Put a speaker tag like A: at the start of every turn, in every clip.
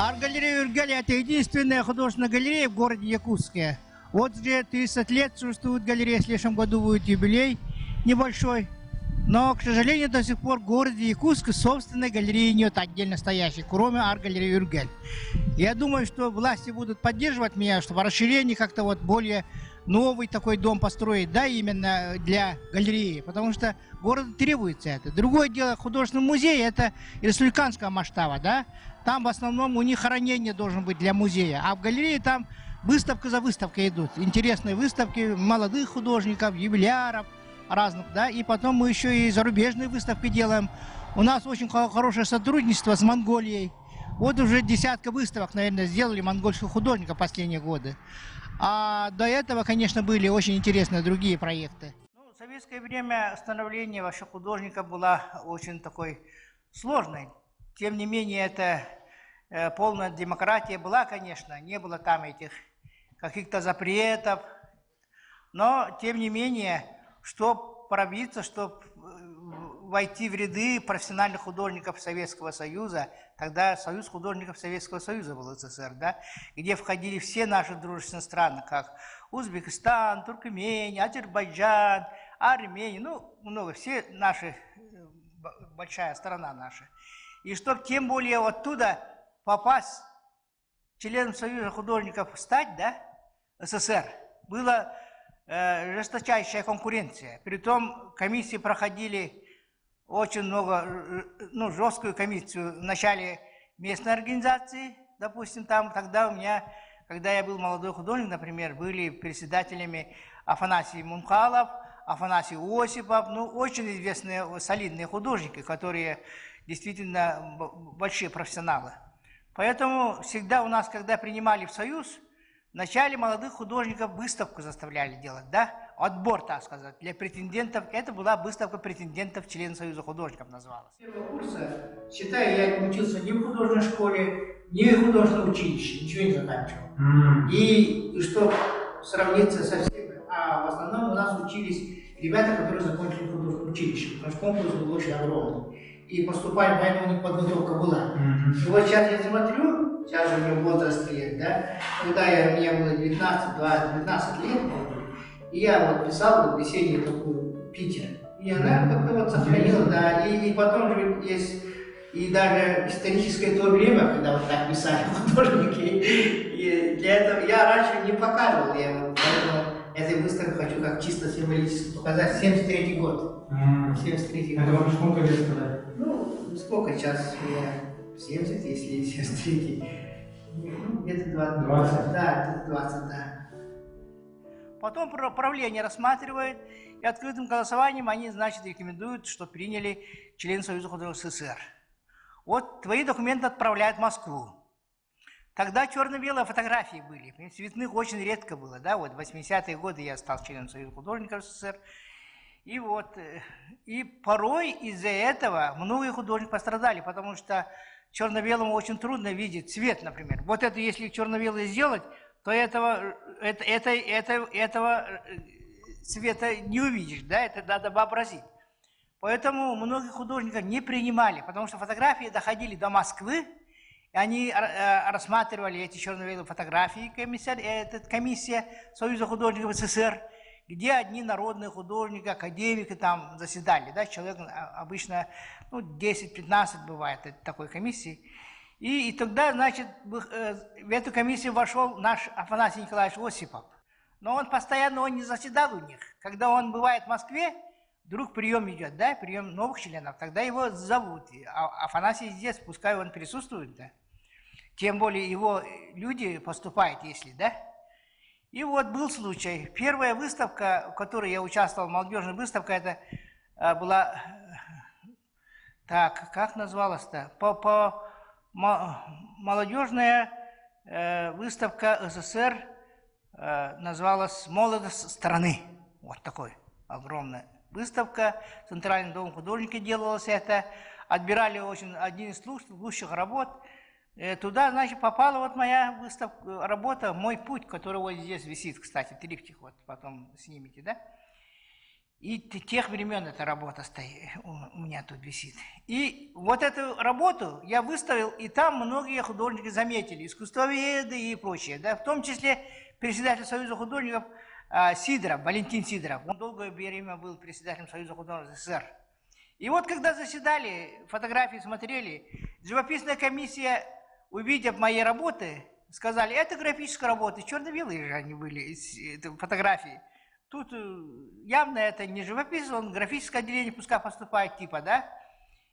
A: Арт-галерея Юргали — это единственная художественная галерея в городе Якутске. Вот уже 30 лет существует галерея, в следующем году будет юбилей небольшой. Но, к сожалению, до сих пор в городе Якутске собственной галереи нет отдельно стоящей, кроме арт-галереи Юргаль. Я думаю, что власти будут поддерживать меня, чтобы расширение как-то вот более новый такой дом построить, да, именно для галереи, потому что городу требуется это. Другое дело, художественный музей — это республиканского масштаба, да, там в основном у них хранение должен быть для музея, а в галерее там выставка за выставкой идут, интересные выставки молодых художников, юбиляров разных, да, и потом мы еще и зарубежные выставки делаем. У нас очень хорошее сотрудничество с Монголией. Вот уже десятка выставок, наверное, сделали монгольских художников в последние годы. А до этого, конечно, были очень интересные другие проекты. Ну, в советское время становление вообще художника было очень такой сложной. Тем не менее, это полная демократия была, конечно, не было там этих каких-то запретов. Но, тем не менее, чтобы пробиться, чтобы войти в ряды профессиональных художников Советского Союза, тогда Союз художников Советского Союза был СССР, да, где входили все наши дружественные страны, как Узбекистан, Туркмения, Азербайджан, Армения, ну, много, все наши, большая страна наша. И чтобы тем более оттуда попасть членом Союза художников стать, да, СССР, была жесточайшая конкуренция. Притом комиссии проходили очень много, ну, жесткую комиссию в начале местной организации, допустим, там, тогда у меня, когда я был молодой художник, например, были председателями Афанасий Мунхалов, Афанасий Осипов, ну, очень известные, солидные художники, которые действительно большие профессионалы. Поэтому всегда у нас, когда принимали в Союз, вначале молодых художников выставку заставляли делать, да, отбор, так сказать, для претендентов. Это была выставка претендентов в член Союза художников называлась. С первого курса, считаю, я не учился ни в художественной школе, ни в художественном училище, ничего не заканчивал. И чтобы сравниться со всеми, а в основном у нас учились ребята, которые закончили художественное училище, потому что конкурс был очень огромный. И поступали, поэтому у них подготовка была. И вот сейчас я смотрю, сейчас же мне возраст лет, да, когда мне было 19 лет, и я вот писал вот беседу такую Питер. И она как-то вот сохранила, да, и потом же есть, и даже историческое то время, когда вот так писали художники, и для этого я раньше не показывал, я вот поэтому этой выставке хочу как чисто символически показать, 73-й год. 73-й год. Это вам сколько лет сказать? Ну, сколько сейчас? 70, если 73-й. Где-то 20. Да, 20, да. Потом правление рассматривает, и открытым голосованием они, значит, рекомендуют, что приняли член Союза художников СССР. Вот твои документы отправляют в Москву. Тогда черно-белые фотографии были, цветных очень редко было, да, вот в 80-е годы я стал членом Союза художников СССР. И вот, и порой из-за этого многие художники пострадали, потому что черно-белому очень трудно видеть цвет, например. Вот это если черно-белое сделать, то этого цвета не увидишь, да, это надо вообразить. Поэтому многих художников не принимали, потому что фотографии доходили до Москвы, и они рассматривали эти черно-белые фотографии, комиссия Союза художников СССР, где одни народные художники, академики там заседали, да, человек обычно, ну, 10-15 бывает такой комиссии. И тогда, значит, в эту комиссию вошел наш Афанасий Николаевич Осипов. Но он постоянно не заседал у них. Когда он бывает в Москве, вдруг прием идет, да, прием новых членов, тогда его зовут. А Афанасий здесь, пускай он присутствует, да. Тем более его люди поступают, если, да. И вот был случай. Первая выставка, в которой я участвовал, молодежная выставка, это была, так, как называлась-то? Молодежная выставка СССР называлась «Молодость страны». Вот такой огромная выставка. В Центральном доме художника делалось это. Отбирали очень один из лучших работ. Туда, значит, попала вот моя выставка, работа «Мой путь», который вот здесь висит, кстати, триптих, вот потом снимите, да? И тех времен эта работа у меня тут висит. И вот эту работу я выставил, и там многие художники заметили, искусствоведы и прочее, да, в том числе председатель Союза художников Сидоров, Валентин Сидоров. Он долгое время был председателем Союза художников СССР. И вот когда заседали, фотографии смотрели, живописная комиссия, увидев мои работы, сказали, это графическая работа, черно-белые же они были, фотографии. Тут явно это не живопись, он графическое отделение пускай поступает типа, да?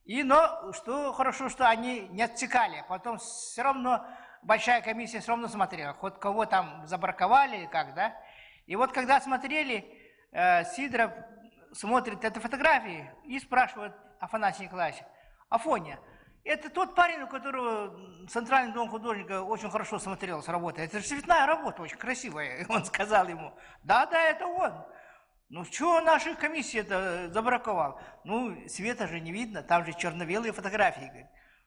A: Но что хорошо, что они не отсекали, потом все равно большая комиссия все равно смотрела, хоть кого там забраковали или как, да? И вот когда смотрели, Сидоров смотрит это фотографии и спрашивает Афанасия Николаевича, Афоня, это тот парень, у которого Центральный дом художника очень хорошо смотрелась работа. Это же цветная работа, очень красивая. И он сказал ему, да, это он. Ну, чего наша комиссия это забраковала? Ну, света же не видно, там же черно-белые фотографии. Говорит.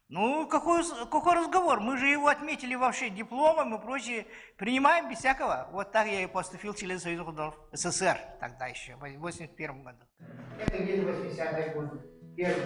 A: Ну, какой разговор? Мы же его отметили вообще дипломом и прочее. Принимаем без всякого. Вот так я и поступил в член Союза художников СССР тогда еще, в 1981 году. Это где-то 80-е годы.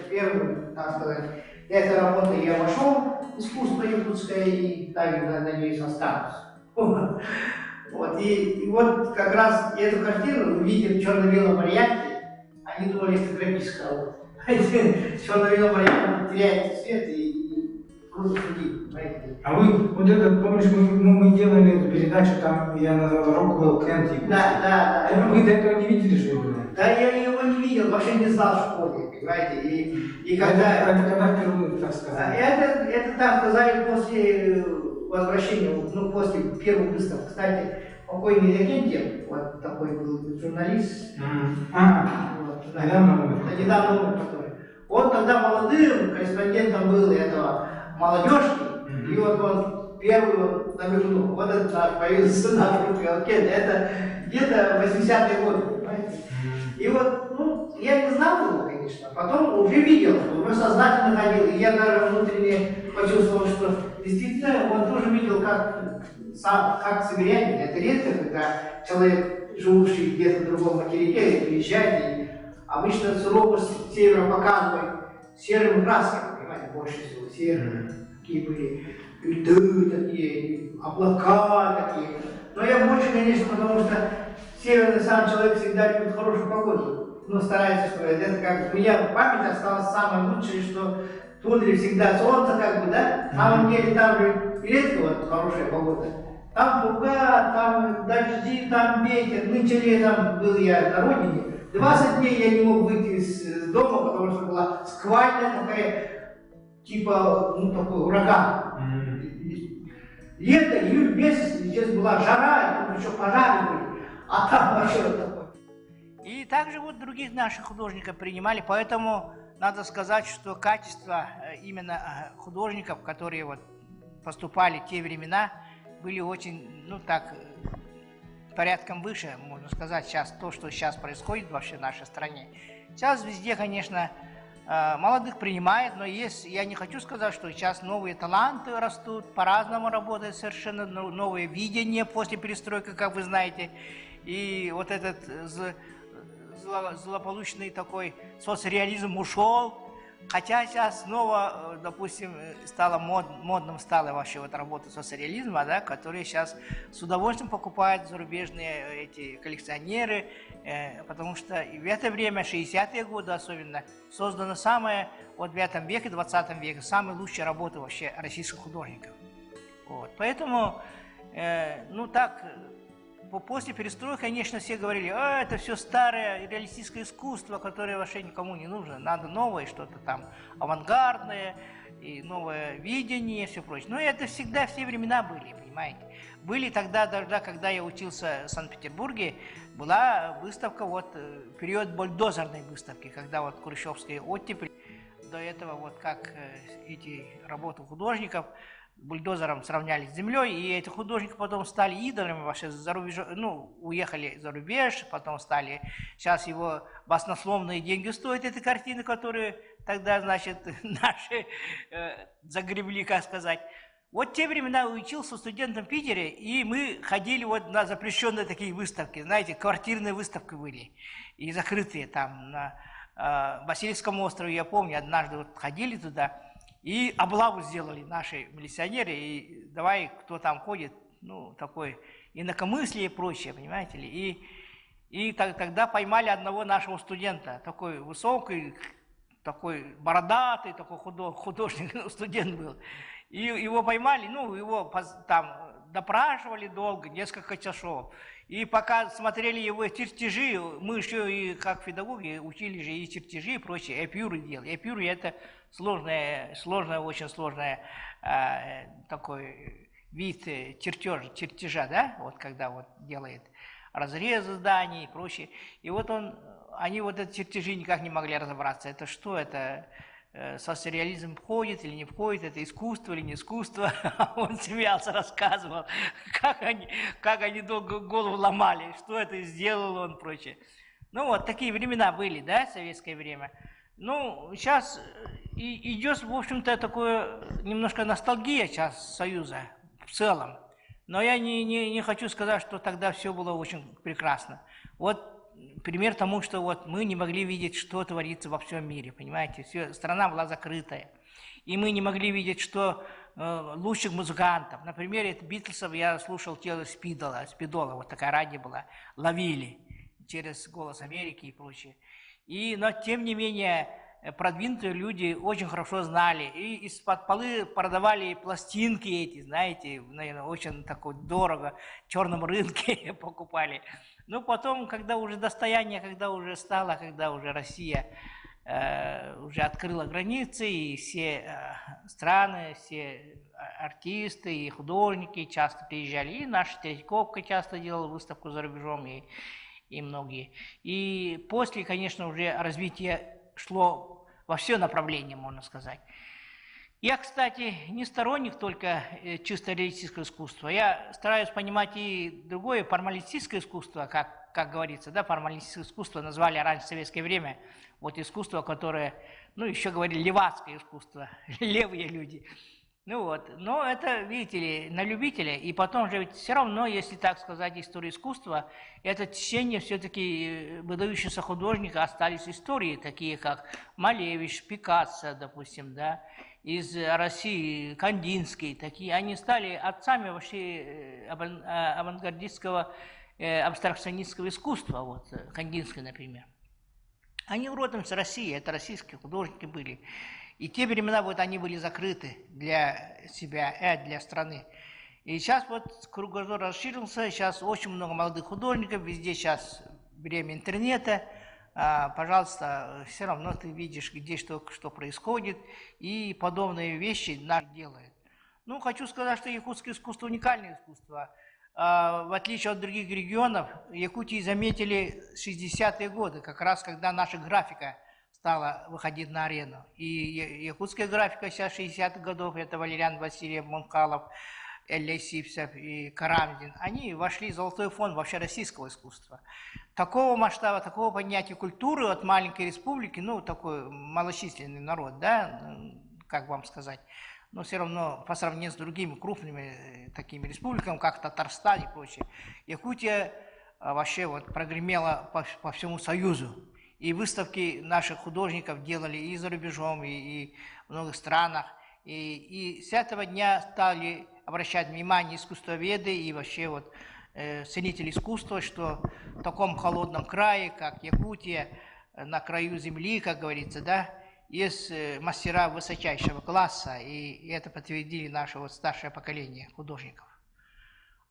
A: Первый, так сказать, эта работа я вошел в искусство якутское и так, надеюсь, останусь. Вот, и вот как раз эту картину, увидев в черно-белом варианте, они думали, что это графическая работа. В черно-белом варианте теряется цвет и круто судить, понимаете?
B: А вы, вот это, помнишь, мы делали эту передачу, там я назвал Rockwell Kent.
A: Да.
B: Вы до этого не видели, что его?
A: Да, я его не видел, вообще не знал в школе, понимаете, и когда...
B: Это когда впервые, так сказать?
A: Это так сказали после возвращения, ну, после первой выставки. Кстати, покойный Легендев, вот такой был журналист.
B: Недавно умер.
A: Недавно умер, который. Он тогда молодым корреспондентом был этого молодежки, и вот он первый намекнул, вот этот наш появился наш Rockwell Kent, это где-то 80-е годы, понимаете? И вот, ну, я не знал его, конечно, потом уже видел, уже сознательно ходил, и я даже внутренне почувствовал, что действительно он тоже видел, как северянин. Это редко, когда человек, живущий где-то в другом материке, приезжает, и обычно суровость севера показывает серым красками, понимаете, больше всего, серые, такие были льды такие, облака такие. Но я больше, конечно, потому что северный сам человек всегда любит хорошую погоду, но старается, что это как у меня в памяти осталось самое лучшее, что в тундре всегда солнце, как бы, да, на самом деле там же редко вот хорошая погода. Там пурга, там дожди, там ветер, нынче летом был я на родине, 20 дней я не мог выйти из дома, потому что была сквальная такая, типа, ну, такой ураган. Лето, июль месяц, здесь была жара, и тут еще пожары были. А там вообще вот такое. И также вот других наших художников принимали, поэтому надо сказать, что качество именно художников, которые вот поступали в те времена, были очень, ну так, порядком выше, можно сказать, сейчас то, что сейчас происходит вообще в нашей стране. Сейчас везде, конечно, молодых принимают, но есть, я не хочу сказать, что сейчас новые таланты растут, по-разному работают совершенно, новые видения после перестройки, как вы знаете. И вот этот злополучный такой соцреализм ушел, хотя сейчас снова, допустим, стало модным стала вообще вот работа соцреализма, да, которые сейчас с удовольствием покупают зарубежные эти коллекционеры, потому что в это время, 60-е годы особенно, создана самая, вот в этом веке, 20 веке, самая лучшая работа вообще российских художников. Вот. Поэтому, ну так, после перестройки, конечно, все говорили, это все старое реалистическое искусство, которое вообще никому не нужно, надо новое, что-то там авангардное, и новое видение, и все прочее. Но это всегда, все времена были, понимаете. Были тогда, когда я учился в Санкт-Петербурге, была выставка, вот, период бульдозерной выставки, когда вот хрущевская оттепель, до этого вот как эти работы художников, бульдозером сравнялись с землей, и эти художники потом стали идолами вообще за рубежом, ну, уехали за рубеж, потом стали, сейчас его баснословные деньги стоят, эти картины, которые тогда, значит, наши загребли, как сказать. Вот в те времена учился студентом в Питере, и мы ходили вот на запрещенные такие выставки, знаете, квартирные выставки были, и закрытые там на Васильевском острове, я помню, однажды вот ходили туда, и облаву сделали наши милиционеры, и давай, кто там ходит, ну, такой инакомыслие и прочее, понимаете ли, и тогда поймали одного нашего студента, такой высокий, такой бородатый, такой художник, студент был. И его поймали, ну, его там допрашивали долго, несколько часов. И пока смотрели его чертежи, мы еще и как педагоги учили же и чертежи и прочее, эпюры делали. Эпюры это очень сложная такой вид чертежа, да, вот когда вот делает разрезы зданий и прочее. И вот они вот эти чертежи никак не могли разобраться. Это что, это соцреализм входит или не входит, это искусство или не искусство. Он смеялся, рассказывал, как они долго голову ломали, что это сделал он, прочее. Ну вот, такие времена были, да, советское время. Ну, сейчас идет, в общем-то, такое немножко ностальгия сейчас Союза в целом. Но я не хочу сказать, что тогда все было очень прекрасно. Вот пример тому, что вот мы не могли видеть, что творится во всем мире, понимаете? Страна была закрытая. И мы не могли видеть, что лучших музыкантов, например, это Битлсов, я слушал тело Спидола, вот такая радио была, ловили через «Голос Америки» и прочее. Но, тем не менее, продвинутые люди очень хорошо знали. И из-под полы продавали пластинки эти, знаете, наверное, очень такой дорого, в черном рынке покупали. Но потом, когда уже достояние, когда уже Россия уже открыла границы, и все страны, все артисты и художники часто приезжали, и наша Третьяковка часто делала выставку за рубежом, и многие. И после, конечно, уже развитие шло во все направления, можно сказать. Я, кстати, не сторонник только чисто реалистического искусства. Я стараюсь понимать и другое формалистическое искусство, как говорится, да, формалистическое искусство назвали раньше в советское время. Вот искусство, которое, ну, еще говорили, левацкое искусство, левые люди. Ну вот, но это, видите ли, на любителя, и потом же ведь все равно, если так сказать, история искусства, это течение все-таки выдающихся художников остались истории, такие как Малевич, Пикассо, допустим, да, из России, Кандинский, такие, они стали отцами вообще авангардистского, абстракционистского искусства, вот, Кандинский, например. Они родом с России, это российские художники были. И те времена вот они были закрыты для себя, для страны. И сейчас вот кругозор расширился, сейчас очень много молодых художников, везде сейчас время интернета. Пожалуйста, все равно ты видишь, где что происходит, и подобные вещи наши делают. Ну, хочу сказать, что якутское искусство уникальное искусство. В отличие от других регионов, Якутии заметили 60-е годы, как раз когда наша графика стала выходить на арену. И якутская графика сейчас 60-х годов, это Валериан Васильев, Мункалов, Элли Сипсов и Карамзин, они вошли в золотой фонд вообще российского искусства. Такого масштаба, такого понятия культуры от маленькой республики, ну, такой малочисленный народ, да, как вам сказать, но все равно по сравнению с другими крупными такими республиками, как Татарстан и прочее, Якутия вообще вот прогремела по всему Союзу. И выставки наших художников делали и за рубежом, и в многих странах. И с этого дня стали обращать внимание искусствоведы и вообще вот ценители искусства, что в таком холодном крае, как Якутия, на краю земли, как говорится, да, есть мастера высочайшего класса, и это подтвердили наше вот старшее поколение художников.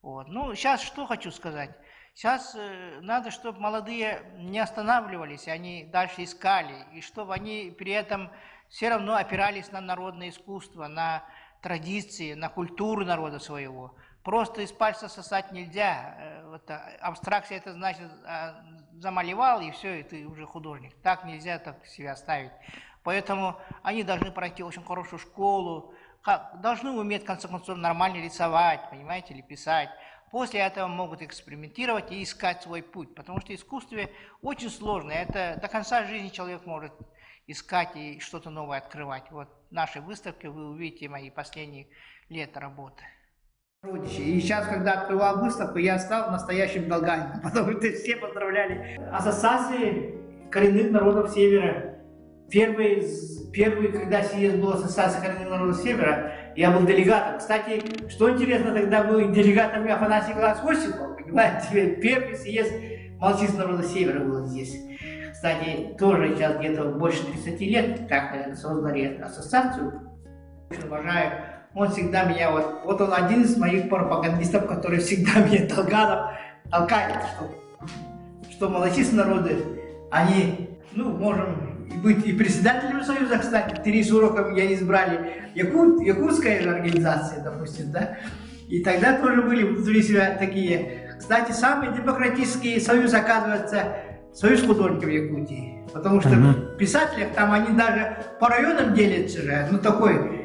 A: Вот. Ну, сейчас что хочу сказать. Сейчас надо, чтобы молодые не останавливались, они дальше искали, и чтобы они при этом все равно опирались на народное искусство, на традиции, на культуру народа своего. Просто из пальца сосать нельзя. Вот, абстракция это значит замалевал, и все, и ты уже художник. Так нельзя так себя ставить. Поэтому они должны пройти очень хорошую школу, должны уметь, в конце концов, нормально рисовать, понимаете, или писать. После этого могут экспериментировать и искать свой путь, потому что искусство очень сложное. Это до конца жизни человек может искать и что-то новое открывать. Вот в нашей выставке вы увидите мои последние лет работы. И сейчас, когда открывал выставку, я стал настоящим долганином, потому что все поздравляли. Ассоциации коренных народов Севера. Первый, когда съезд был Ассоциации коренных народов Севера, я был делегатом. Кстати, что интересно, тогда был делегатом Афанасий Николаевич Осипов, понимаете, первый съезд малочисленных народов Севера был здесь. Кстати, тоже сейчас где-то больше 30 лет, как, наверное, создали эту ассоциацию. Очень уважаю. Он всегда меня, вот он один из моих пропагандистов, который всегда меня толкает, что малочисленные народы, они, ну, можем быть и председателем Союза, кстати, 3 уроков меня избрали, якутская же организация, допустим, да, и тогда тоже были внутри себя такие. Кстати, самый демократический союз, оказывается, союз художников Якутии, потому что в писателях там они даже по районам делятся же, ну, такой,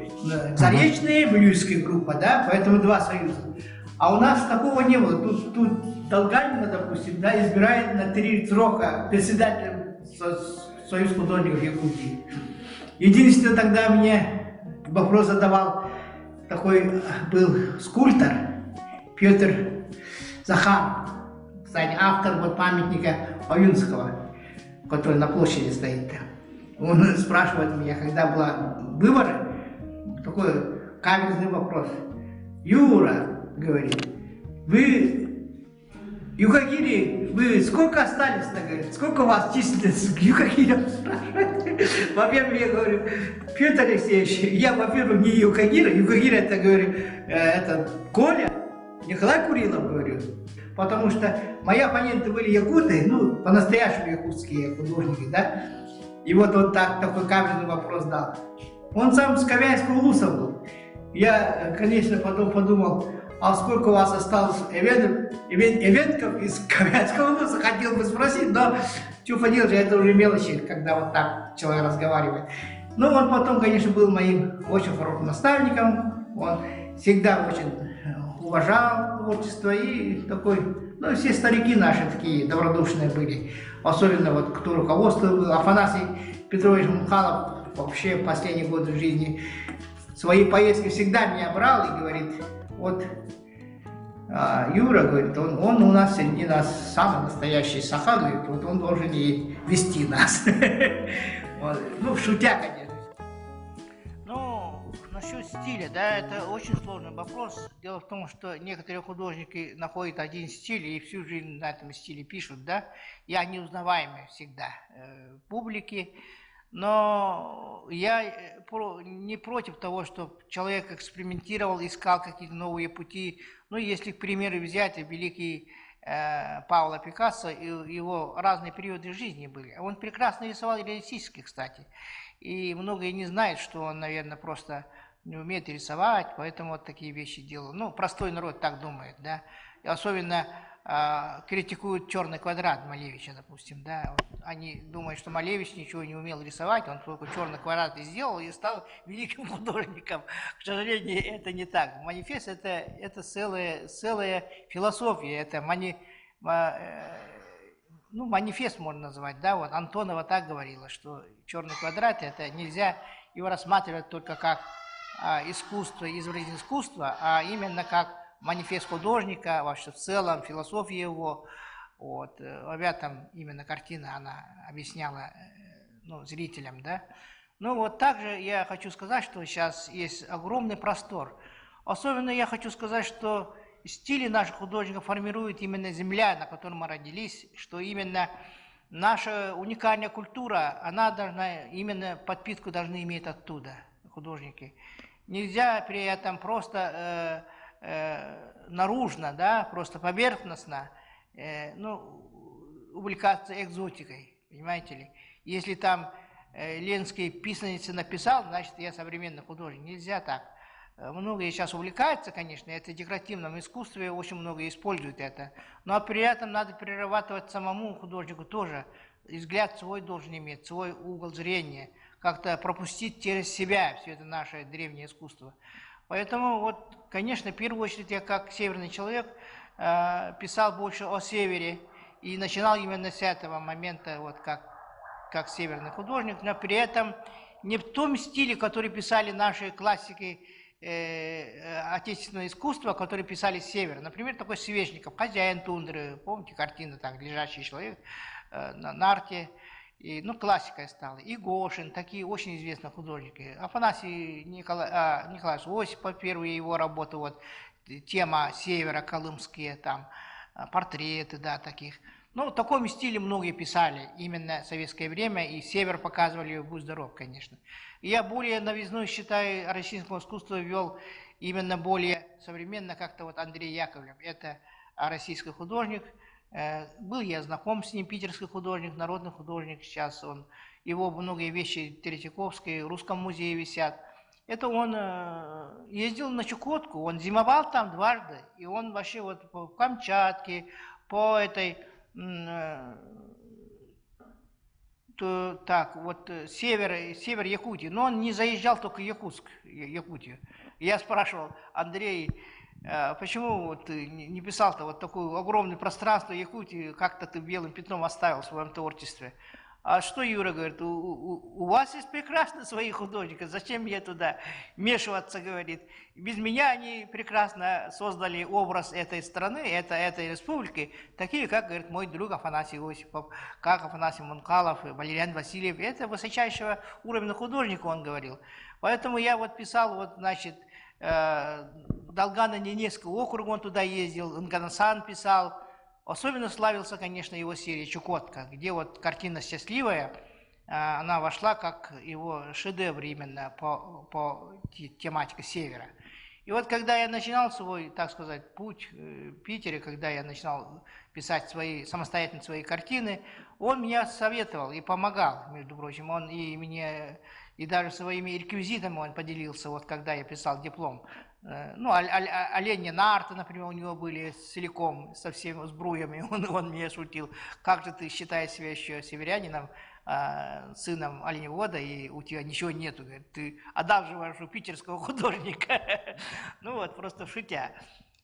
A: заречная, Блюйская группа, да, поэтому 2 союза. А у нас такого не было. Тут Долганина, допустим, да, избирает на 3 срока председателем Союз художников Якутии. Единственное, тогда мне вопрос задавал такой был скульптор Петр Захар, кстати, автор вот памятника Аюнского, который на площади стоит. Он спрашивает меня, когда были выборы, такой каверзный вопрос. Юра, говорит, вы, юкагири, вы сколько остались-то, говорит, сколько у вас численность юкагиров, спрашивает. Во-первых, я говорю, Петр Алексеевич, я, во-первых, не юкагира, юкагира это, говорю, это Коля, Николай Курилов, говорю, потому что мои оппоненты были якуты, ну, по-настоящему якутские художники, да, и вот он такой каверзный вопрос дал. Он сам с Ковяйского улуса был. Я, конечно, потом подумал, а сколько у вас осталось эвентков из Ковяйского улуса, хотел бы спросить, но что поделать, это уже мелочи, когда вот так человек разговаривает. Но он потом, конечно, был моим очень хорошим наставником, он всегда очень уважал творчество и такой, ну, все старики наши такие добродушные были, особенно вот кто руководствовал был, Афанасий Петрович Мухалов, вообще в последние годы жизни свои поездки всегда меня брал и говорит, вот Юра, говорит, он у нас среди нас самый настоящий саха, говорит, вот он должен и вести нас. Ну, шутя, конечно. Ну, насчет стиля, да, это очень сложный вопрос. Дело в том, что некоторые художники находят один стиль и всю жизнь на этом стиле пишут, да, и они узнаваемые всегда в публике. Но я не против того, чтобы человек экспериментировал, искал какие-то новые пути. Ну, если, к примеру, взять великий Пабло Пикассо, его разные периоды жизни были. Он прекрасно рисовал реалистически, кстати. И многие не знают, что он, наверное, просто не умеет рисовать, поэтому вот такие вещи делал. Ну, простой народ так думает, да. И особенно критикуют «Черный квадрат» Малевича, допустим, да. Вот они думают, что Малевич ничего не умел рисовать, он только «Черный квадрат» и сделал, и стал великим художником. К сожалению, это не так. Манифест – это целая философия, это манифест можно назвать, да. Вот Антонова так говорила, что «Черный квадрат» – это нельзя его рассматривать только как искусство, изобразительное искусство, а именно как манифест художника, вообще в целом, философия его, вот, в этом именно картина, она объясняла зрителям, да. Ну вот также я хочу сказать, что сейчас есть огромный простор. Особенно я хочу сказать, что стили наших художников формирует именно земля, на которой мы родились, что именно наша уникальная культура, она должна, именно подпитку должны иметь оттуда, художники. Нельзя при этом просто наружно, да, просто поверхностно, увлекаться экзотикой, понимаете ли. Если там Ленский писаница написал, значит, я современный художник. Нельзя так. Многие сейчас увлекаются, конечно, это в декоративном искусстве, очень много используют это. Но при этом надо перерабатывать самому художнику тоже. И взгляд свой должен иметь, свой угол зрения. Как-то пропустить через себя все это наше древнее искусство. Поэтому, вот, конечно, в первую очередь я как северный человек писал больше о севере и начинал именно с этого момента, вот как как северный художник, но при этом не в том стиле, который писали наши классики отечественного искусства, которые писали с севера. Например, такой Свечников, «Хозяин тундры», помните, картина так, лежащий человек на нарте, и, ну, классикой стала. И Гошин, такие очень известные художники. Афанасий Николаевич Осипов, первые его работы, вот, тема севера, колымские, там, портреты, да, таких. Ну, в таком стиле многие писали именно в советское время, и север показывали, будь здоров, конечно. И я более новизной, считаю, российского искусства вел именно более современно, как-то вот Андрей Яковлев. Это российский художник. Был я знаком с ним, питерский художник, народный художник. Сейчас его многие вещи Третьяковской в Русском музее висят. Это он ездил на Чукотку, он зимовал там дважды. И он вообще вот по Камчатке, по этой... так, вот север Якутии, но он не заезжал только в Якутию. Я спрашивал: Андрей, почему вот ты не писал-то вот такое огромное пространство Якутии, как-то ты белым пятном оставил в своем творчестве? А что Юра говорит: у вас есть прекрасно свои художники, зачем мне туда вмешиваться, говорит. Без меня они прекрасно создали образ этой страны, этой республики, такие, как, говорит, мой друг Афанасий Осипов, как Афанасий Мункалов, Валериан Васильев. Это высочайшего уровня художника, он говорил. Поэтому я вот писал, вот, значит, Долгано-Ненецкий округ, он туда ездил, Нганасан писал. Особенно славился, конечно, его серия «Чукотка», где вот картина «Счастливая», она вошла как его шедевр именно по тематике севера. И вот когда я начинал свой, так сказать, путь в Питере, когда я начинал писать самостоятельно свои картины, он меня советовал и помогал, между прочим. Он и мне, и даже своими реквизитами он поделился, вот когда я писал диплом. Ну, оленьи нарты, например, у него были целиком, со всеми сбруями, он мне шутил: как же ты считаешь себя еще северянином, сыном оленевода, и у тебя ничего нету, говорит, ты одалживаешь у питерского художника. Ну вот, просто шутя.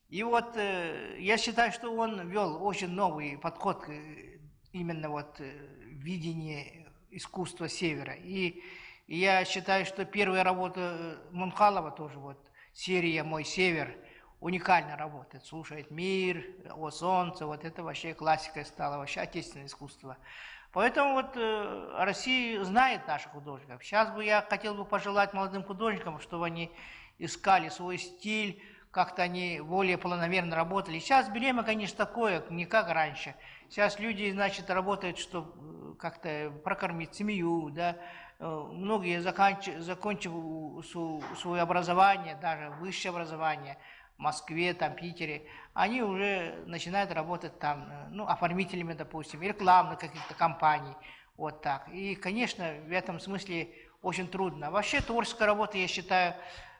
A: И вот я считаю, что он вел очень новый подход именно вот видение искусства севера. И я считаю, что первая работа Мунхалова тоже вот, серия «Мой север», уникально работает, слушает мир, о солнце, вот это вообще классикой стало, вообще отечественное искусство. Поэтому вот Россия знает наших художников. Сейчас бы я хотел бы пожелать молодым художникам, чтобы они искали свой стиль, как-то они более планомерно работали. Сейчас время, конечно, такое, не как раньше. Сейчас люди, значит, работают, чтобы как-то прокормить семью, да. Многие, закончив свое образование, даже высшее образование в Москве, там, Питере, они уже начинают работать там, ну, оформителями, допустим, рекламных каких-то компаний, вот так. И, конечно, в этом смысле очень трудно. Вообще творческая работа, я считаю,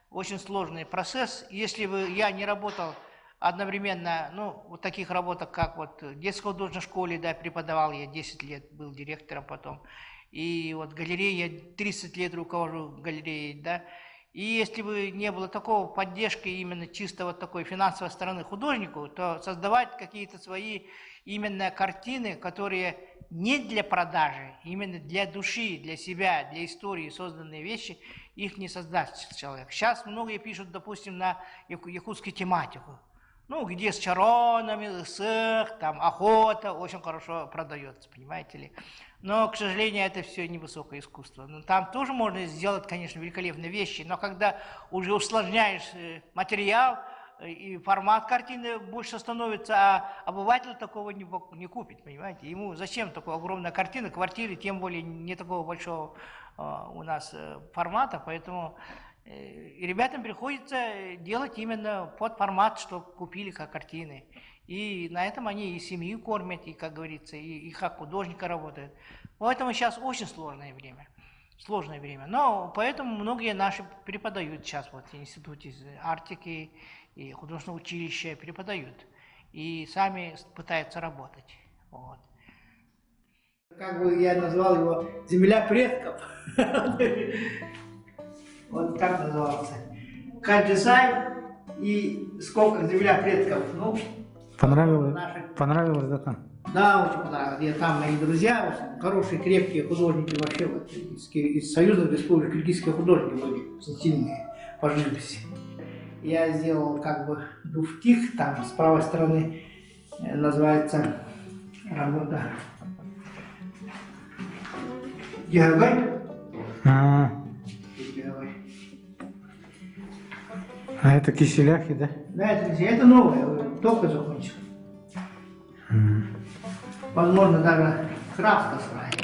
A: очень сложный процесс. Если бы я не работал одновременно, ну, вот таких работах, как вот в детской художественной школе, да, преподавал я 10 лет, был директором потом. И вот галерея, я 30 лет руковожу галереей, да. И если бы не было такого поддержки именно чисто вот такой финансовой стороны художнику, то создавать какие-то свои именно картины, которые не для продажи, именно для души, для себя, для истории созданные вещи, их не создаст человек. Сейчас многие пишут, допустим, на якутскую тематику. Ну, где с чаронами, сых, там, охота, очень хорошо продается, понимаете ли. Но, к сожалению, это все невысокое искусство. Но там тоже можно сделать, конечно, великолепные вещи, но когда уже усложняешь материал, и формат картины больше становится, а обыватель такого не купит, понимаете. Ему зачем такая огромная картина, квартиры, тем более не такого большого у нас формата, поэтому... И ребятам приходится делать именно под формат, что купили как картины. И на этом они и семью кормят, и, как говорится, и как художника работают. Поэтому сейчас очень сложное время. Сложное время. Но поэтому многие наши преподают сейчас вот в институте Арктики и художественного училища преподают. И сами пытаются работать. Вот. Как бы я назвал его «Земля предков». Вот так назывался. Каджисай и сколько земля предков. Ну,
C: понравилось, да, там?
A: Да, очень понравилось. Я там, мои друзья, очень хорошие, крепкие художники вообще, вот, из Союза Республики киргизские художники были, очень сильные по живописи. Я сделал как бы дуфтих, там с правой стороны называется работа Геогай.
C: А, а это киселяхи, да?
A: Да, это новое, только закончил. Возможно, даже краска сразу.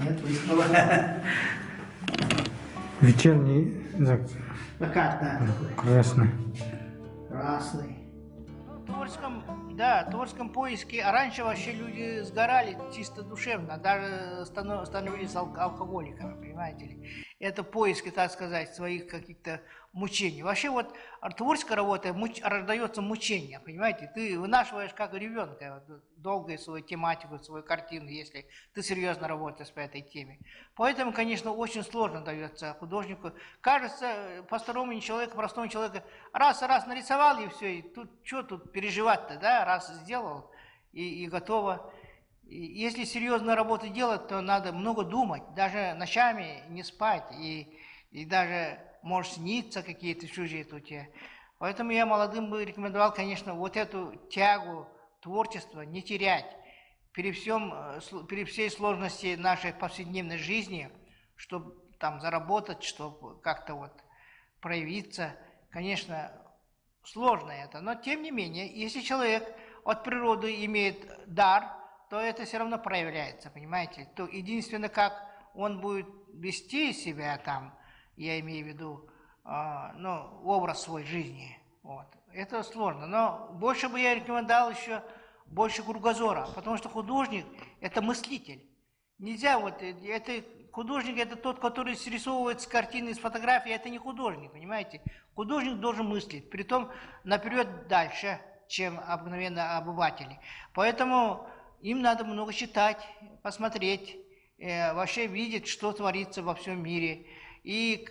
A: Нет, выставила.
C: Вечерний
A: Закат, да, такой.
C: красный.
A: Красный. В творческом поиске, а раньше вообще люди сгорали чисто душевно, даже становились алкоголиками, понимаете ли. Это поиски, так сказать, своих каких-то мучений. Вообще вот творческая работа рождается мучение, понимаете. Ты вынашиваешь как ребенка долгую свою тематику, свою картину, если ты серьезно работаешь по этой теме. Поэтому, конечно, очень сложно дается художнику. Кажется, постороннему человеку, простому человеку, раз нарисовал и все, и тут что тут переживать-то, да, раз сделал и готово. Если серьезную работу делать, то надо много думать, даже ночами не спать, и даже может сниться какие-то сюжеты у тебя. Поэтому я молодым бы рекомендовал, конечно, вот эту тягу творчества не терять при всей сложности нашей повседневной жизни, чтобы там заработать, чтобы как-то вот проявиться. Конечно, сложно это, но тем не менее, если человек от природы имеет дар, то это все равно проявляется, понимаете? То единственное, как он будет вести себя там, я имею в виду, образ своей жизни. Вот. Это сложно. Но больше бы я рекомендовал еще больше кругозора, потому что художник – это мыслитель. Нельзя художник – это тот, который срисовывает с картины, с фотографии, это не художник, понимаете? Художник должен мыслить, притом наперед дальше, чем обыкновенно обыватели. Поэтому им надо много читать, посмотреть, вообще видеть, что творится во всем мире. И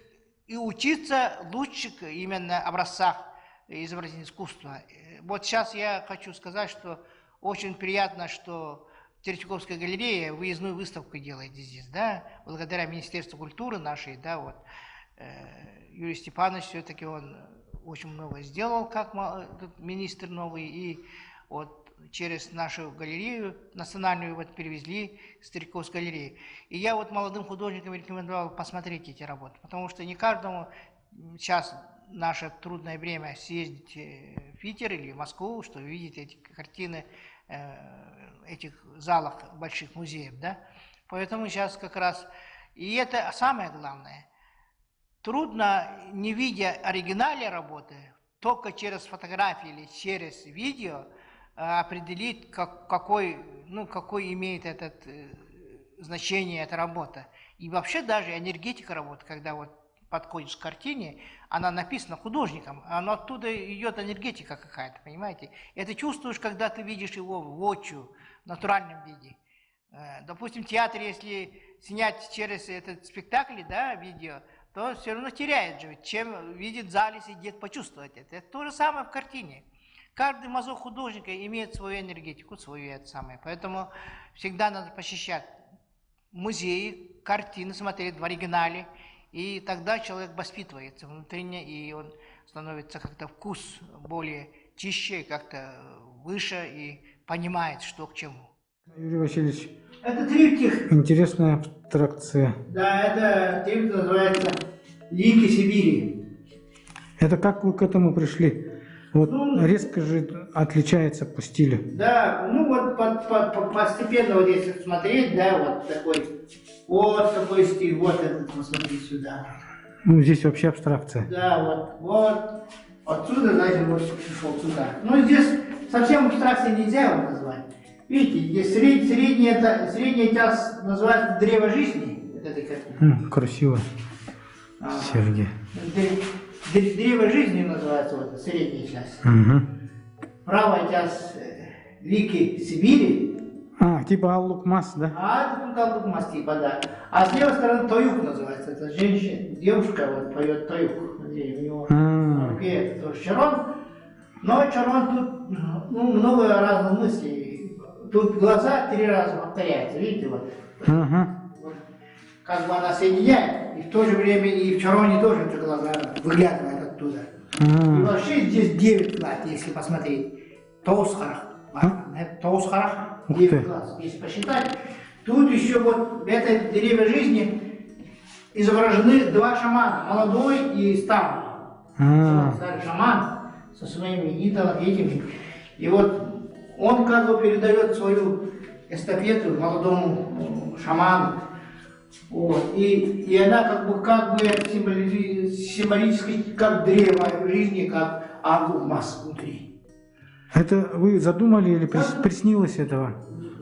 A: учиться лучших именно образцах изобразительного искусства. Вот сейчас я хочу сказать, что очень приятно, что Третьяковская галерея выездную выставку делает здесь, да, благодаря Министерству культуры нашей, да, вот, Юрий Степанович все-таки он очень много сделал, как министр новый, и вот через нашу галерею национальную вот перевезли с Третьяковской галереи. И я вот молодым художникам рекомендовал посмотреть эти работы, потому что не каждому сейчас наше трудное время съездить в Питер или в Москву, чтобы видеть эти картины в этих залах больших музеев, да. Поэтому сейчас как раз, и это самое главное, трудно, не видя оригинальной работы, только через фотографии или через видео определить, какой имеет значение эта работа. И вообще даже энергетика работы, когда вот подходишь к картине, она написана художником, но оттуда идет энергетика какая-то, понимаете? Это чувствуешь, когда ты видишь его воочию, в натуральном виде. Допустим, в театре, если снять через этот спектакль, да, видео, то все равно теряет же, чем видит в зале сидит, почувствовать это. Это то же самое в картине. Каждый мазок художника имеет свою энергетику, свою это самое. Поэтому всегда надо посещать музеи, картины, смотреть в оригинале. И тогда человек воспитывается внутренне, и он становится как-то вкус более чище, как-то выше, и понимает, что к чему.
C: Юрий Васильевич,
A: Это триптих.
C: интересная абстракция.
A: Да, это триптих называется «Лики Сибири».
C: Это как вы к этому пришли? Вот резко же отличается по стилю.
A: Да, ну вот постепенно вот если смотреть, да, вот такой стиль, вот этот, посмотри сюда.
C: Ну, здесь вообще абстракция.
A: Да, вот, отсюда, значит, вот пришел сюда. Ну, здесь совсем абстракцией нельзя его назвать. Видите, здесь средняя часть называется «Древо жизни». Вот этой картины.
C: Красиво. Сергей.
A: Древо жизни называется вот средняя часть. Правая часть «Лики Сибири».
C: Типа Аллукмас, да?
A: Это тут Аллукмас, типа, да. А с левой стороны Тоюк называется. Это женщина, девушка вот поет Тоюк. Смотри, у него на руке это тоже Чарон. Но Чарон тут много разных мыслей. Тут глаза 3 раза повторяются, видите, вот. Вот. Как бы она соединяет, и в то же время и в Чароне тоже эти глаза выглядывают оттуда. И вообще здесь 9 глаз, если посмотреть. Тоусхарах. Тоусхарах 9 глаз. Если посчитать, тут еще вот в этой дереве жизни изображены 2 шамана, молодой и старый. Старый шаман со своими этими. И вот он как бы передает свою эстафету молодому шаману. Вот. И она как бы символически, как древо жизни, как ангел масс внутри.
C: Это вы задумали или приснилось этого?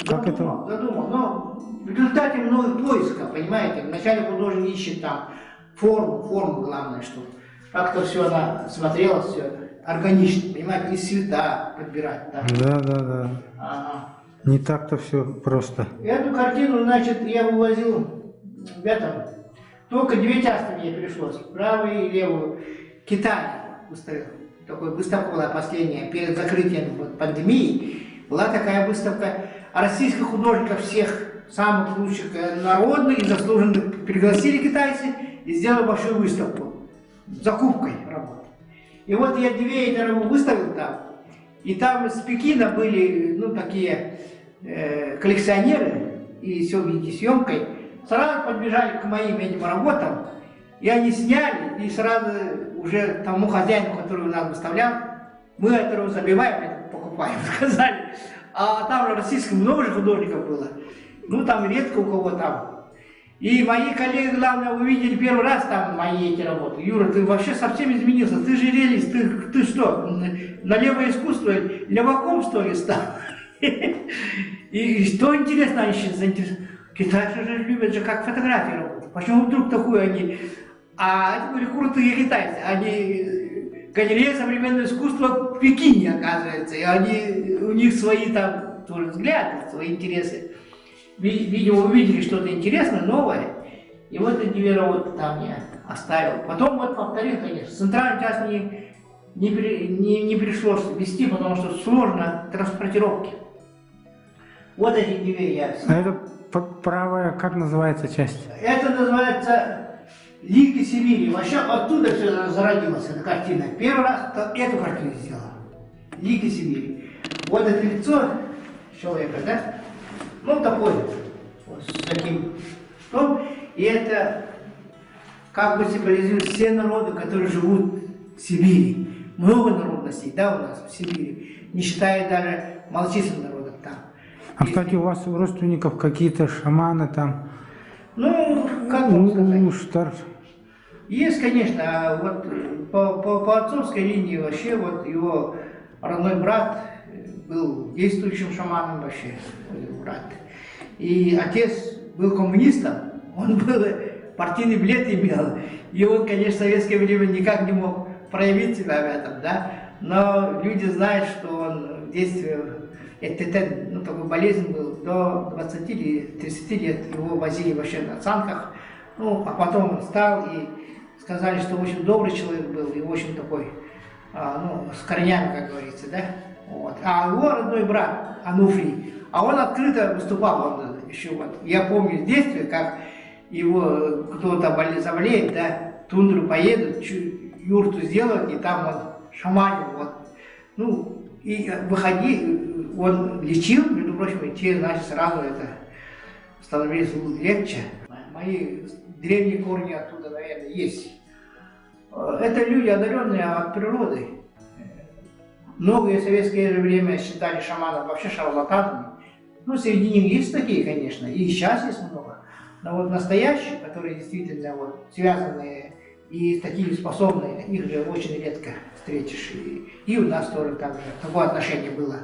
C: Как
A: Задумал, но в результате многих поисков, понимаете, вначале художник ищет там форму главное, что как-то все она смотрелась, все органично, понимаете, и цвета подбирать.
C: Да.
A: Ага.
C: Не так-то все просто.
A: Эту картину, значит, я вывозил в этом. Только 9 мне пришлось. Правую и левую. Китай выставил. Такой выставка была последняя, перед закрытием пандемии. Была такая выставка российских художников всех самых лучших народных и заслуженных. Пригласили китайцы и сделали большую выставку. Закупкой работы. И вот я 2 выставил там. И там с Пекина были, такие коллекционеры, и все видеосъемкой. Сразу подбежали к моим этим работам, и они сняли, и сразу уже тому хозяину, который у нас выставлял, мы этого забиваем, это покупаем, сказали. А там российских много же художников было, там редко у кого там. И мои коллеги, главное, увидели первый раз там мои эти работы. Юра, ты вообще совсем изменился, ты же реалист, ты что, на левое искусство леваком, что ли, стал? И что интересно, они сейчас заинтересованы. Китайцы же любят же как фотографии работать. Почему вдруг такую они... А это были крутые китайцы. Они... Галерея современного искусства в Пекине, оказывается. И у них свои там тоже взгляды, свои интересы. Видимо, увидели что-то интересное, новое. И вот эти 2 работы там я оставил. Потом вот повторил, конечно. Центральную часть не пришлось вести, потому что сложно транспортировки. Вот эти 2 я...
C: А это правая, как называется часть?
A: Это называется «Лики Сибири». Вообще оттуда все зародилась эта картина. Первый раз эту картину сделал. «Лики Сибири». Вот это лицо человека, да? Такой, вот, с таким. И это как бы символизирует все народы, которые живут в Сибири. Много народностей, да, у нас в Сибири. Не считая даже малочисленных народов там.
C: А, кстати, у вас у родственников какие-то шаманы там?
A: Как вам сказать? Есть, конечно, вот по отцовской линии вообще вот его родной брат был действующим шаманом вообще, брат. И отец был коммунистом, он был партийный билет имел, и он, конечно, в советское время никак не мог проявить себя в этом, да, но люди знают, что он в детстве, такой болезнь был, до 20 или 30 лет его возили вообще на санках, а потом он встал и сказали, что очень добрый человек был и очень такой, с корнями, как говорится, да. Вот. А его родной брат Ануфрий, он открыто выступал, он еще вот. Я помню с детства, как его кто-то заболеет, да, в тундру поедут, юрту сделают, и там он шаманил, вот. И выходи, он лечил, между прочим, и те, значит, сразу это становилось легче. Мои древние корни оттуда, наверное, есть. Это люди, одаренные от природы. Многие в советское время считали шаманов вообще шарлатанами. Среди них есть такие, конечно, и сейчас есть много. Но вот настоящие, которые действительно вот связанные и такие способные, их же очень редко встретишь. И у нас тоже так же такое отношение было.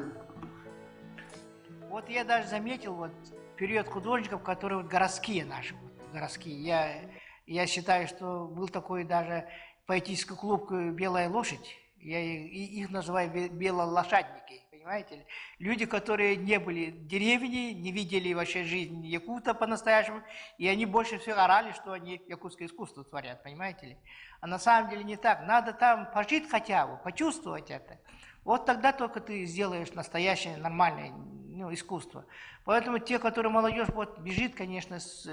A: Вот я даже заметил вот период художников, которые вот городские наши, городские. Я считаю, что был такой даже поэтический клуб «Белая лошадь». Я их называю белолошадники. понимаете ли? Люди, которые не были в деревне, не видели вообще жизнь якута по-настоящему, и они больше всего орали, что они якутское искусство творят, понимаете ли? А на самом деле не так. Надо там пожить хотя бы, почувствовать это. Вот тогда только ты сделаешь настоящее, нормальное искусство. Поэтому те, которые молодежь вот бежит, конечно, с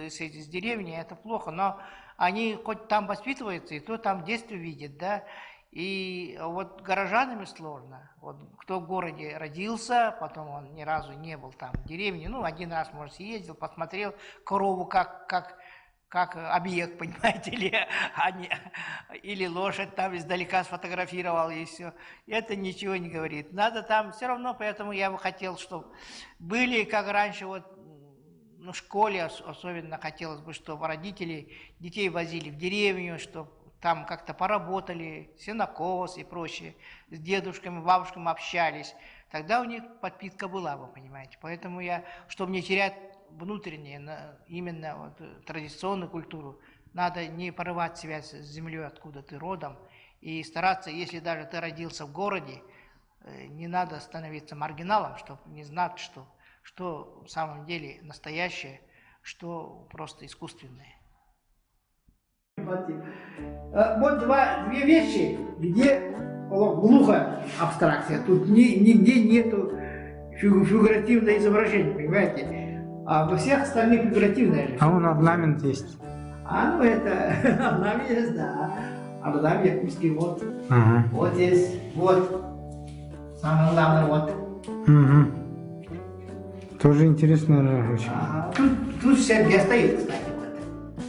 A: деревни, это плохо, но они хоть там воспитываются, и то там детство видит, да. И вот горожанами сложно. Вот кто в городе родился, потом он ни разу не был там в деревне, ну, один раз, может, съездил, посмотрел корову как объект, понимаете ли, или лошадь там издалека сфотографировал, и все. Это ничего не говорит. Надо там все равно, поэтому я бы хотел, чтобы были, как раньше, вот, в школе особенно хотелось бы, чтобы родители детей возили в деревню, чтобы там как-то поработали, сенокос и прочее, с дедушками, бабушками общались. Тогда у них подпитка была, вы понимаете. Поэтому я, чтобы не терять внутреннее, именно вот, традиционную культуру, надо не порывать связь с землей, откуда ты родом, и стараться, если даже ты родился в городе, не надо становиться маргиналом, чтобы не знать, что в самом деле настоящее, что просто искусственное. Вот две вещи, где глухо абстракция, тут нигде нету фигуративного изображения, понимаете? А во всех остальных фигуративное же.
C: А он орнамент есть.
A: Ну это орнамент есть, да. Орнамент якутский, вот.
C: Ага.
A: Вот здесь, вот. Самое главное, вот.
C: Угу. Тоже интересно, да, очень.
A: Тут Сергей стоит, кстати,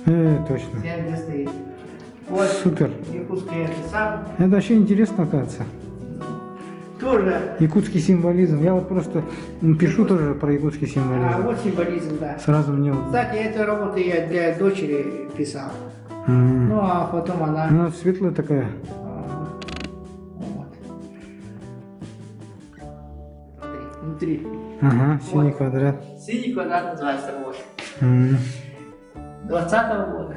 A: вот.
C: Точно.
A: Сергей стоит. Вот.
C: Супер.
A: Якутский это сам.
C: Это вообще интересно, оказывается.
A: Тоже.
C: Якутский символизм. Я вот просто пишу тоже про якутский символизм.
A: Вот символизм, да.
C: Сразу мне вот...
A: Кстати, эту работу я для дочери писал.
C: Угу.
A: Ну, а потом она...
C: Она светлая такая.
A: Вот. Смотри, внутри.
C: Ага, синий
A: Вот.
C: квадрат.
A: Синий квадрат называется, вот. 20-го года.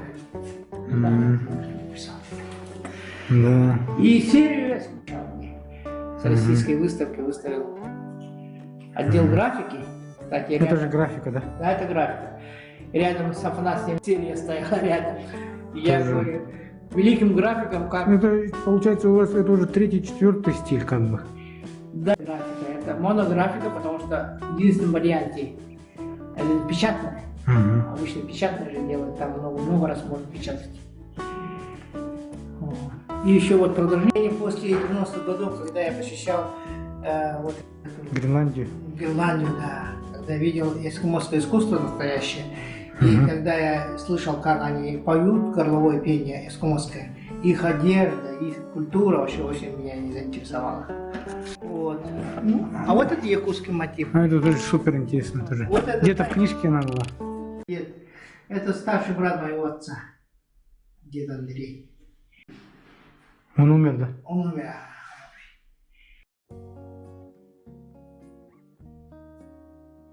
A: Писал.
C: Да.
A: И серию я смотрел мне. С российской выставки выставил. Отдел графики. Кстати,
C: Это
A: рядом...
C: же графика, да?
A: Да, это графика. Рядом с Афанасием серия стояла рядом. И я
C: Тоже.
A: говорю, великим графиком как...
C: Это, получается, у вас это уже 3-4 стиль, как бы.
A: Да, графика. Это монографика, потому что в единственном варианте это печатное.
C: Угу.
A: Обычно печатное же делают, там много раз можно печатать. И еще вот продолжение после 90-х годов, когда я посещал вот
C: Гренландию.
A: Гренландию, да, когда видел эскимосское искусство настоящее, и когда я слышал, как они поют горловое пение эскимосское, их одежда, их культура вообще очень меня не заинтересовала. Вот. Ну, а вот это якутский мотив.
C: А это тоже супер интересно тоже.
A: Вот это
C: Где-то в
A: так.
C: книжке она была.
A: Нет, это старший брат моего отца, дед Андрей.
C: Он умер, да?
A: Он умер.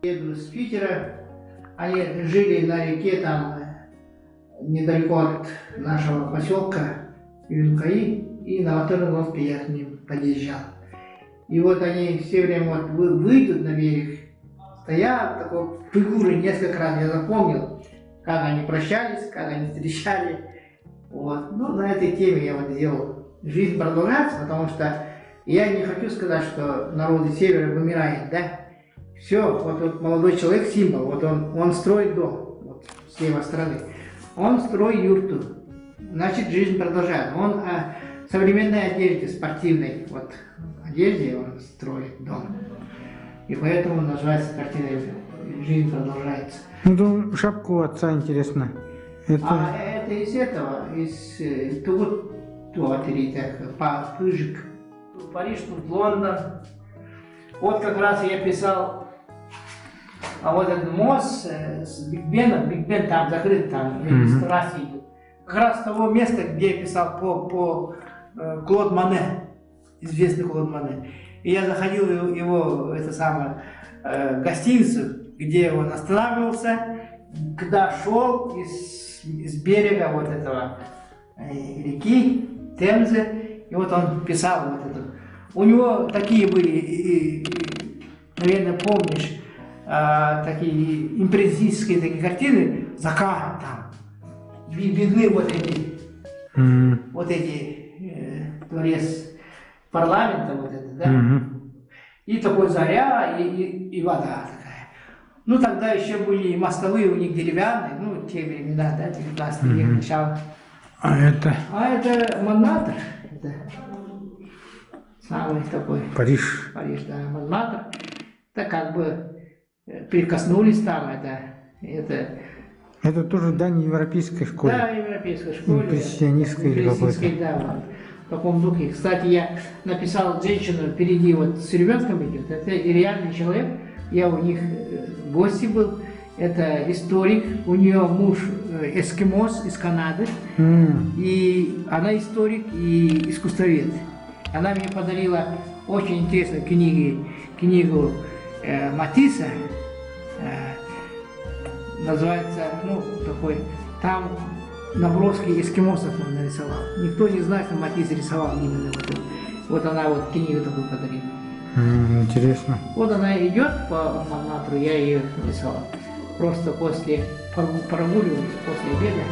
A: Еду с Питера, они жили на реке там недалеко от нашего поселка Юнкаи, и на моторной лодке я к ним подъезжал. И вот они все время вот выйдут на берег, стоят, такой фигуры несколько раз я запомнил, как они прощались, как они встречали. Вот. Ну, на этой теме я вот сделал. Жизнь продолжается, потому что я не хочу сказать, что народы севера вымирает, да? Все, вот молодой человек символ, вот он строит дом, вот с левой стороны. Он строит юрту, значит жизнь продолжается. Он о современной одежде, спортивной вот одежде он строит дом. И поэтому называется картина «Жизнь продолжается».
C: Ну, то шапку отца интересно.
A: Это из этого, из Пыжик. Париж, тут Лондон. Вот как раз я писал, а вот этот мост с Биг Бен там закрыт, там ресторации идет. Как раз с того места, где я писал по Клод Мане, известный Клод Мане. И я заходил в его это самое, гостиницу, где он останавливался, когда шел из берега вот этого реки Темзы, и вот он писал вот это. У него такие были наверное, помнишь, такие импрессистские такие картины, закат там, видны вот эти дворец парламента, вот это, да, и такой заря, и вода такая. Ну, тогда еще были мостовые у них деревянные, ну, те времена, да, 19 век, начало.
C: А это?
A: А это Монмартр, это самый такой...
C: Париж.
A: Париж, да, Монмартр. Это как бы прикоснулись там,
C: Это тоже дань европейской школе.
A: Да, европейской школе.
C: Импрессионистской или какой-то.
A: Да, вот, в таком духе. Кстати, я написал женщину, впереди вот с ребенком идет, это реальный человек, я у них в гости был, это историк, у нее муж эскимос из Канады, и она историк и искусствовед. Она мне подарила очень интересную книгу Матисса, называется, ну, такой, там наброски эскимосов он нарисовал. Никто не знает, что Матисс рисовал именно вот это. Вот она вот книгу такую подарила.
C: Интересно.
A: Вот она идет по Монмартру, я ее рисовал. Просто после прогуливались, после обеда.